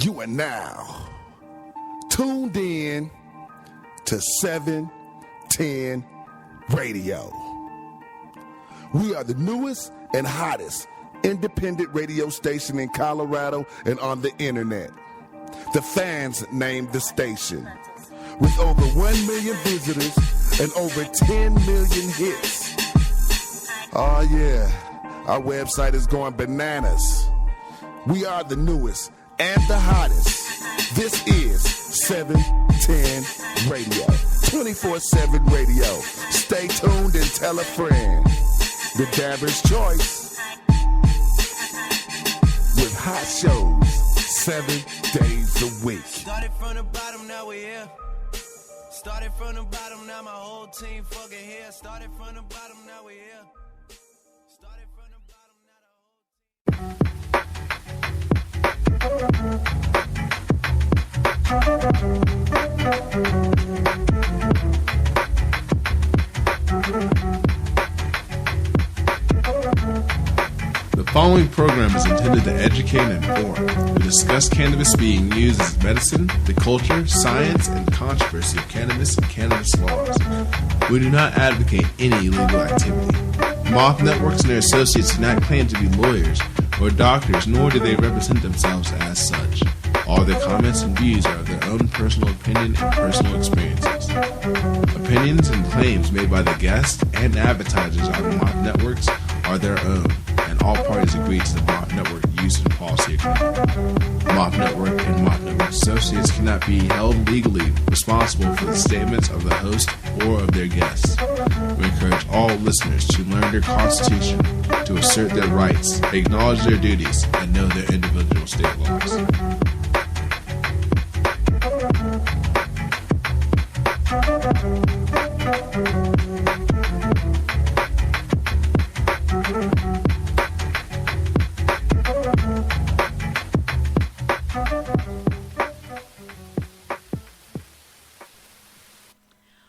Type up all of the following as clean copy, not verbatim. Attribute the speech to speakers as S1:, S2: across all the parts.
S1: You are now tuned in to 710 Radio. We are the newest and hottest independent radio station in Colorado and on the internet. The fans named the station. With over 1 million visitors and over 10 million hits. Oh yeah, our website is going bananas. We are the newest and the hottest. This is 710 Radio. 24/7 radio. Stay tuned and tell a friend. The Dabber's Choice. With hot shows 7 days a week.
S2: Started from the bottom, now we're here. Started from the bottom, now my whole team fucking here. Started from the bottom, now we're here. Started from the bottom, now
S3: The following program is intended to educate and inform. We discuss cannabis being used as medicine, the culture, science, and controversy of cannabis and cannabis laws. We do not advocate any illegal activity. Moth Networks and their associates do not claim to be lawyers or doctors, nor do they represent themselves as such. All their comments and views are of their own personal opinion and personal experiences. Opinions and claims made by the guests and advertisers on Moth Networks are their own, and all parties agree to the Moth Network use and policy agreement. Moth Network and Moth Network associates cannot be held legally responsible for the statements of the host or of their guests. We encourage all listeners to learn their constitution, to assert their rights, acknowledge their duties, and know their individual state laws.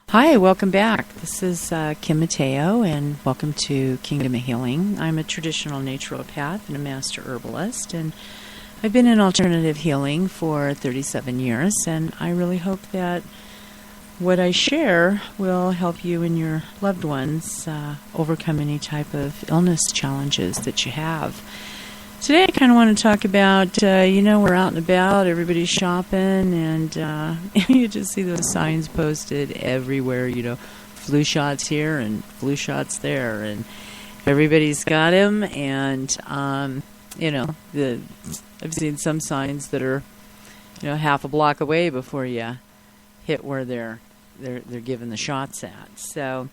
S4: Hi, welcome back. This is Kim Mateo, and welcome to Kingdom of Healing. I'm a traditional naturopath and a master herbalist, and I've been in alternative healing for 37 years, and I really hope that what I share will help you and your loved ones overcome any type of illness challenges that you have. Today I kind of want to talk about, we're out and about, everybody's shopping, and you just see those signs posted everywhere, flu shots here and flu shots there, and everybody's got them, and, I've seen some signs that are, half a block away before you hit where they're giving the shots at. So,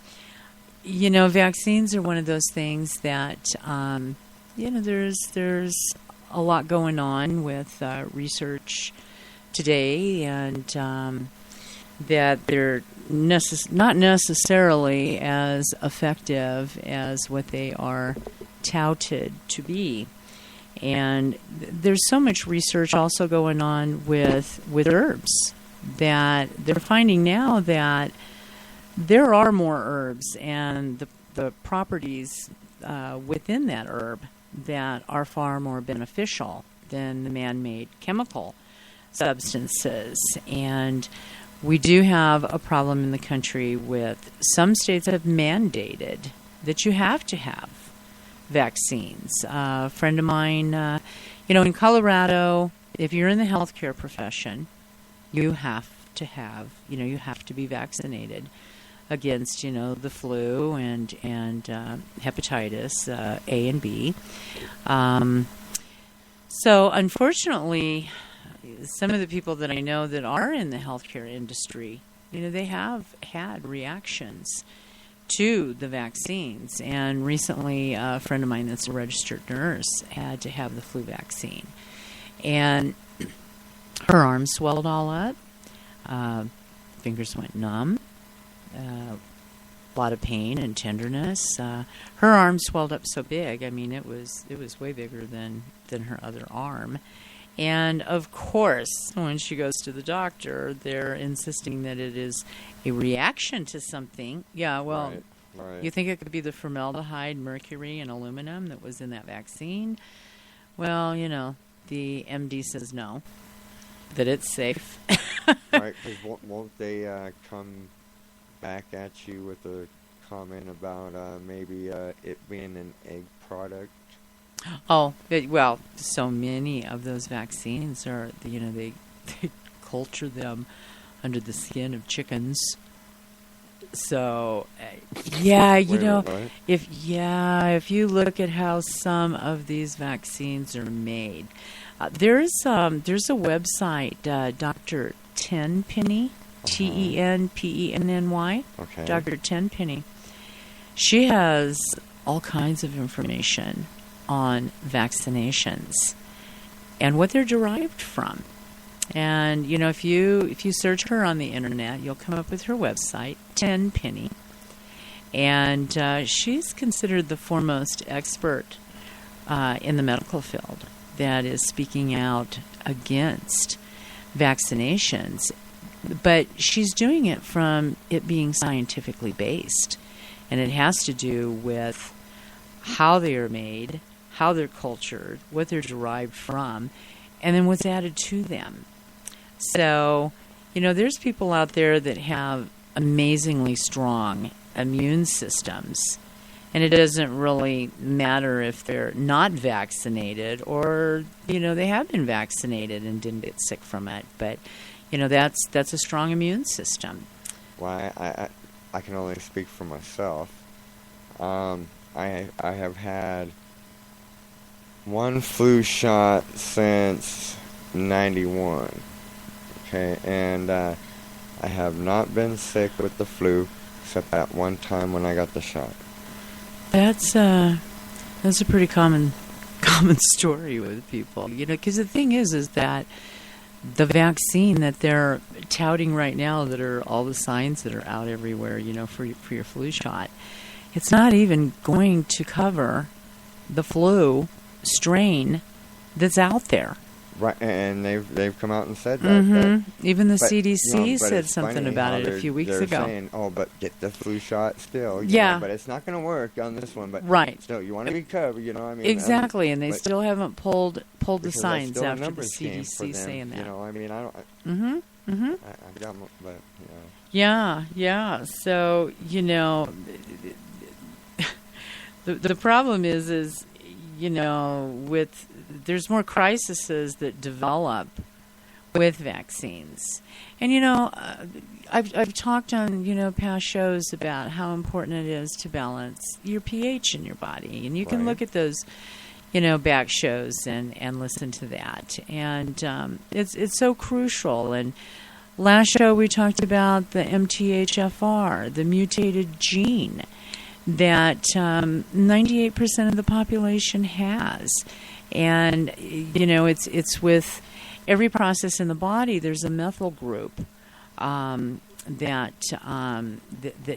S4: vaccines are one of those things that, there's a lot going on with research today, and that they're not necessarily as effective as what they are touted to be. And there's so much research also going on with herbs that they're finding now that there are more herbs and the properties within that herb that are far more beneficial than the man-made chemical substances. And we do have a problem in the country with some states that have mandated that you have to have vaccines. A friend of mine, in Colorado, if you're in the healthcare profession, you have to have, you have to be vaccinated against, the flu and hepatitis A and B. So unfortunately, some of the people that I know that are in the healthcare industry, they have had reactions to the vaccines. And recently, a friend of mine that's a registered nurse had to have the flu vaccine. And her arms swelled all up. Fingers went numb. A lot of pain and tenderness. Her arm swelled up so big. I mean, it was way bigger than her other arm. And of course, when she goes to the doctor, they're insisting that it is a reaction to something. Yeah, well,
S5: right.
S4: You think it could be the formaldehyde, mercury, and aluminum that was in that vaccine? Well, the MD says no. that it's safe.
S5: Right, because won't they come back at you with a comment about maybe it being an egg product?
S4: Oh, well, so many of those vaccines are, they culture them under the skin of chickens. So, yeah, if you look at how some of these vaccines are made, there's a website, Dr. Tenpenny, Tenpenny,
S5: Okay.
S4: Dr. Tenpenny. She has all kinds of information on vaccinations and what they're derived from. And, if you search her on the internet, you'll come up with her website, Tenpenny. And she's considered the foremost expert in the medical field that is speaking out against vaccinations. But she's doing it from it being scientifically based. And it has to do with how they are made, how they're cultured, what they're derived from, and then what's added to them. So, there's people out there that have amazingly strong immune systems, and it doesn't really matter if they're not vaccinated or, they have been vaccinated and didn't get sick from it. But, that's a strong immune system.
S5: Well, I can only speak for myself. I have had one flu shot since 91. Okay, and I have not been sick with the flu except that one time when I got the shot.
S4: That's a pretty common story with people, because the thing is that the vaccine that they're touting right now, that are all the signs that are out everywhere, for your flu shot, it's not even going to cover the flu strain that's out there.
S5: Right, and they've come out and said that.
S4: Mm-hmm. Even the
S5: but,
S4: CDC said something about it a few weeks ago.
S5: They're saying, but get the flu shot still.
S4: Yeah.
S5: But it's not going to work on this one. But
S4: right.
S5: Still, you want to be covered,
S4: Exactly, and they still haven't pulled the signs
S5: after
S4: the CDC saying that.
S5: I don't... I've got... But,
S4: Yeah. So, the problem is with... There's more crises that develop with vaccines. And, I've talked on, past shows about how important it is to balance your pH in your body. And you can look at those, back shows and listen to that. And it's so crucial. And last show we talked about the MTHFR, the mutated gene that 98% of the population has. And, it's with every process in the body, there's a methyl group that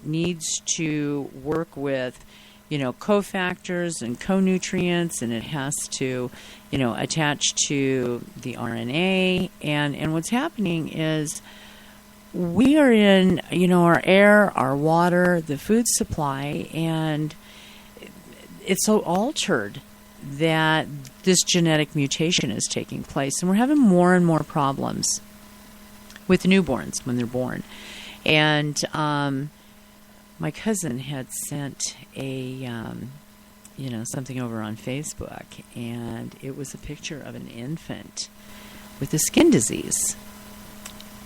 S4: needs to work with, cofactors and co-nutrients, and it has to, attach to the RNA. And what's happening is we are in, our air, our water, the food supply, and it's so altered that this genetic mutation is taking place, and we're having more and more problems with newborns when they're born. And my cousin had sent a something over on Facebook, and it was a picture of an infant with a skin disease,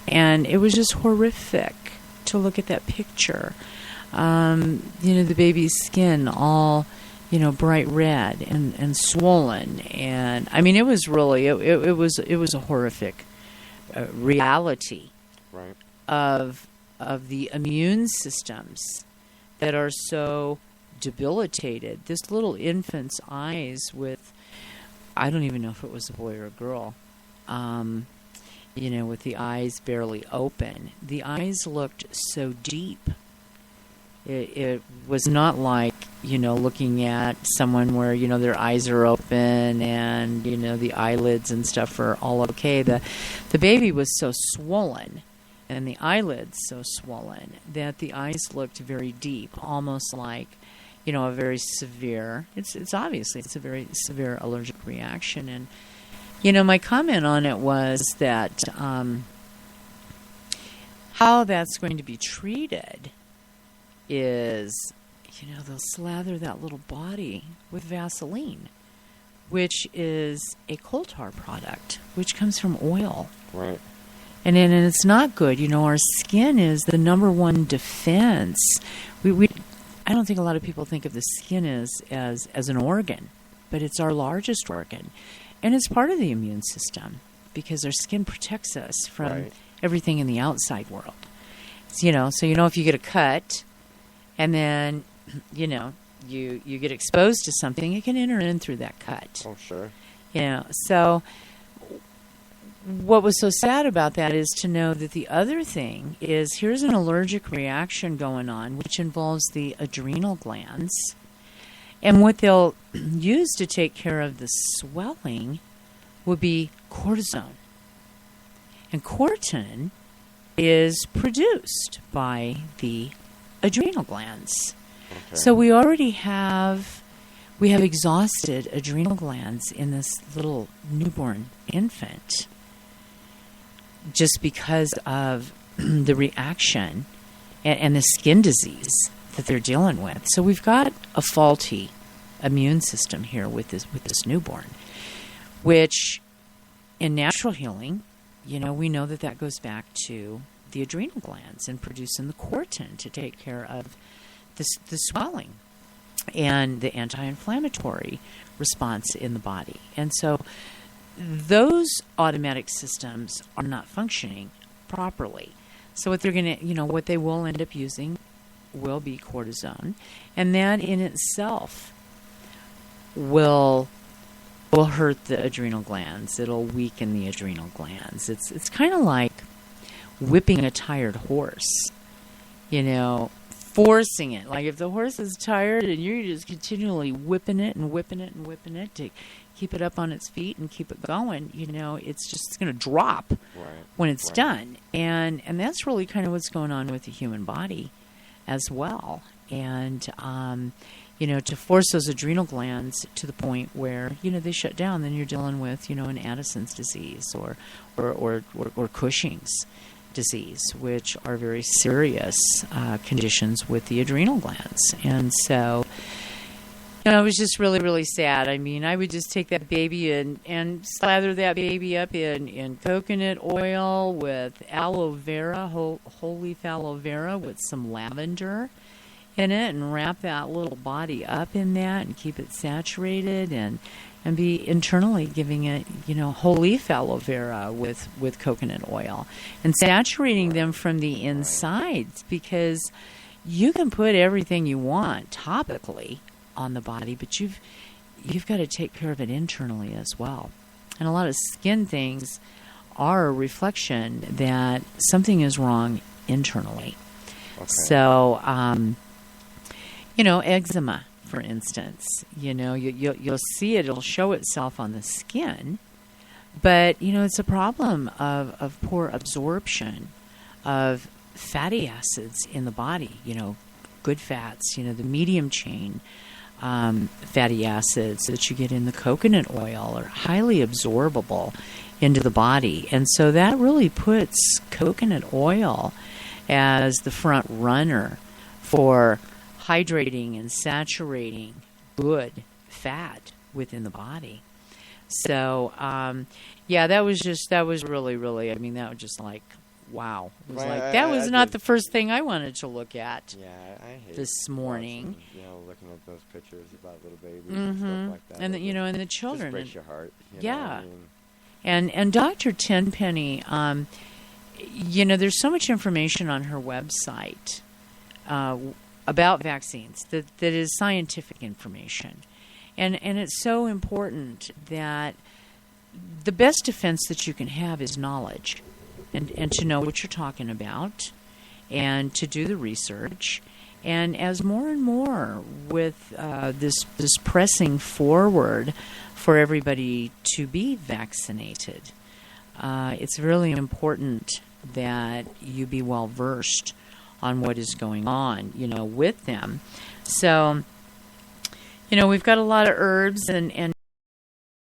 S4: and it was just horrific to look at that picture. The baby's skin all bright red and swollen, and I mean, it was really it was a horrific reality of the immune systems that are so debilitated. This little infant's eyes, with I don't even know if it was a boy or a girl, with the eyes barely open. The eyes looked so deep. It was not like, looking at someone where, their eyes are open and, the eyelids and stuff are all okay. The baby was so swollen and the eyelids so swollen that the eyes looked very deep, almost like, a very severe, it's obviously, it's a very severe allergic reaction. And My comment on it was that how that's going to be treated is, they'll slather that little body with Vaseline, which is a coal tar product, which comes from oil.
S5: Right.
S4: And it's not good. Our skin is the number one defense. I don't think a lot of people think of the skin as an organ, but it's our largest organ. And it's part of the immune system because our skin protects us from everything in the outside world. So, if you get a cut and then, you get exposed to something, it can enter in through that cut.
S5: Oh, sure.
S4: So what was so sad about that is to know that the other thing is here's an allergic reaction going on, which involves the adrenal glands. And what they'll use to take care of the swelling would be cortisone. And cortisone is produced by the adrenal glands. Okay. So we have exhausted adrenal glands in this little newborn infant just because of the reaction and the skin disease that they're dealing with. So we've got a faulty immune system here with this newborn, which in natural healing, we know that goes back to the adrenal glands and producing the cortisone to take care of the swelling and the anti-inflammatory response in the body. And so those automatic systems are not functioning properly. So what they're going to, what they will end up using will be cortisone, and that in itself will hurt the adrenal glands. It'll weaken the adrenal glands. It's kind of like whipping a tired horse, forcing it. Like if the horse is tired and you're just continually whipping it and whipping it and whipping it to keep it up on its feet and keep it going, it's going to drop when it's done. And that's really kind of what's going on with the human body as well. And, to force those adrenal glands to the point where, they shut down, then you're dealing with, an Addison's disease or Cushing's disease, which are very serious conditions with the adrenal glands. And so, it was just really, really sad. I mean, I would just take that baby and slather that baby up in coconut oil with aloe vera, whole leaf aloe vera with some lavender in it, and wrap that little body up in that and keep it saturated and be internally giving it, whole leaf aloe vera with coconut oil and saturating them from the insides, because you can put everything you want topically on the body, but you've got to take care of it internally as well. And a lot of skin things are a reflection that something is wrong internally. Okay. So, eczema, for instance, you'll see it, it'll show itself on the skin, but, it's a problem of poor absorption of fatty acids in the body, good fats, the medium chain fatty acids that you get in the coconut oil are highly absorbable into the body. And so that really puts coconut oil as the front runner for hydrating and saturating good fat within the body. So, that was really, really, that was just like, wow. It was that was not the first thing I wanted to look at
S5: I hate
S4: this morning.
S5: Watching, looking at those pictures about little babies and stuff like that.
S4: And, and the children.
S5: Just breaks your heart.
S4: And Dr. Tenpenny, there's so much information on her website about vaccines that is scientific information. And it's so important that the best defense that you can have is knowledge, and to know what you're talking about, and to do the research. And as more and more with this pressing forward for everybody to be vaccinated, it's really important that you be well versed on what is going on, with them. So, we've got a lot of herbs and